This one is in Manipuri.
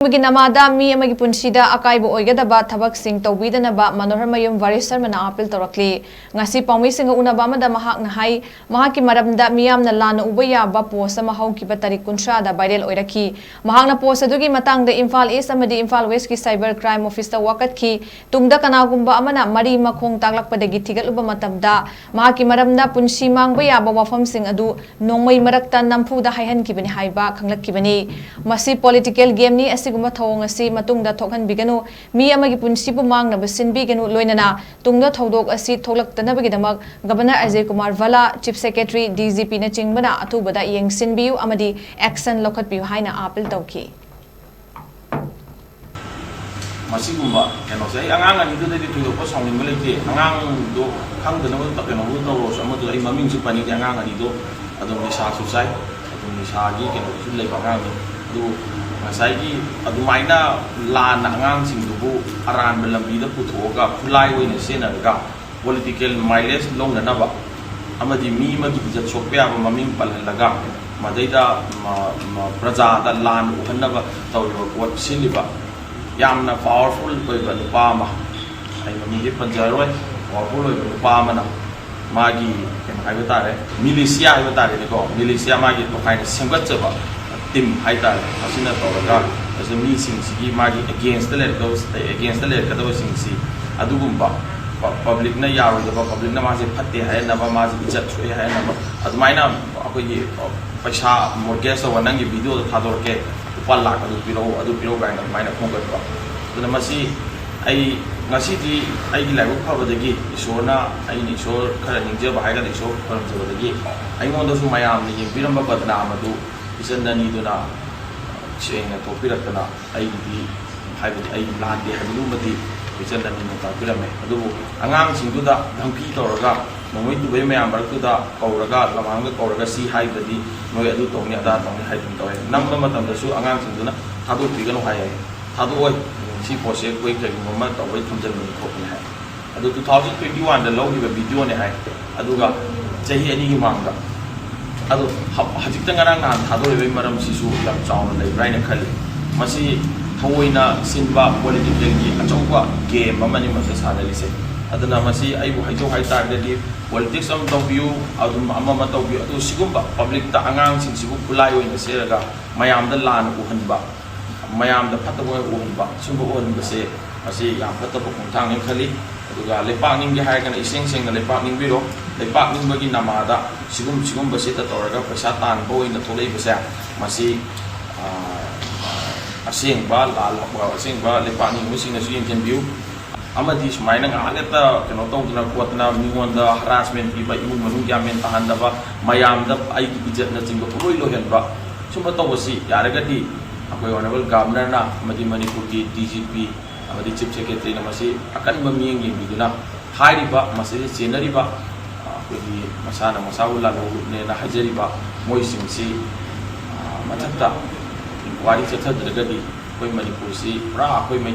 Namada mi amagi punsida akaibo oigadaba thabaksing tawbidanaba Manohar Mayum Varis Sharmana apil torakli ngasi pawmising unaba amada mahak na hai mahaki maramda miyamna lana uba yaba post ama hawkiba tarik 30 da viral oiraki mahakna post adugi matangda Imphal East amadi Imphal West ki cyber crime office ta wakatki tungda kanagumba amana mari makhong taglakpadagi thigatluba matamda mahaki maramda punsi mangba yaba wafamsing adu nongmai marakta nampuda haihankibani haiba khanglakibani masi political game ni siguma thawong asi matungda thokhan biganu mi amagi punsibu mangna basin biganu loinana tungda thodok asi thoklakta nabagidamak Governor Ajay Kumar Vala Chief Secretary DGP na chingbana atubada yengsin biu amadi action lokhat biu haina apil tawki masigumba keno sai angang ani du de tuyo ko songin bele ke angang do khang de no ta keno bu no so amadu ai maming su pani angang ani do adum ni sa su sai adum ni sa gi keno su le bangang du Masai adumaina lan angang sing dubu aran belambi da puthoga phulai oina sena ga political mileage long na ba amadi mi ma gi bijat sokpya ba maming palhalaga madaida praja da lan uhanna tawro wat siliba yamna powerful oi ba pa ma ai mami ge panjaroi powerful oi pa ma na magi ken hai ba militia hai ba ko militia magi to kai semgat ba team haita asina toraga as a meeting sigi magi against the let kadaw singsi adugumba public na yaro da public na mase phatte hai na ba mase ichat choi hai na adumaina akoi paisa mortgage so wanang gi video thador ke upal lakh adu piro ga na maina phongat ba tuna masi ai ngasi di ai gi laibu phabadagi isorna ai ni isor khara ningje ba haiga isor paramjabadagi ai ngonda su mayam ni biramba badna amadu isandani duna chena topiratana ai di haibadi ai lande habilu mati isandani no tapirame adu angang singduda dhangpi toraga nomoi dubai mayam baraktuda kauraga lamanga kauraga si haibadi noi adu tongni ada tongni haidum toy namma matam da su angang singduna thadu pigano hai thadu oi si pose koi kai mama tawai thumjan ni khopni hai adu 2021 da logiba video ne hai aduga chahi ani gi mangda ado hajikta ngarang na thadoi maram sisu lam chauna lei braina khali masi thoina sinba political gi achauba game amani masa sanalise adana masi aibu haijo hai target di politics am to view adum amma to view adu sigumba public ta angang sing sibu kulai oina seraga mayam da lan uhanba mayam da phatabo uhanba sumba uhanba se masi yam phatabo khongthang ni khali aduga lepak ning gi hai kana iseng seng na lepak ning biro lepak ning bagi namada sigum basi ta toraga paisa tan boi na tholei basa masi asing ba lal ba asing ba lepak ning musing na sing ken view amadi sumaina ngaleta keno tawduna kuatna miwanda harassment bi ba imu manu yamen tahanda ba mayam da ai gi bijat na jingba roi lo hen ba sumba tawasi yaragadi akoi honorable governor na amadi manipur ki DGP amadi chief secretary na masi akan ba miyeng gi biduna hairi ba masi senari ba akoi masana masawula no ne na hajari ba moi singsi mathakta inquiry chatha dragadi koi manipur si pra koi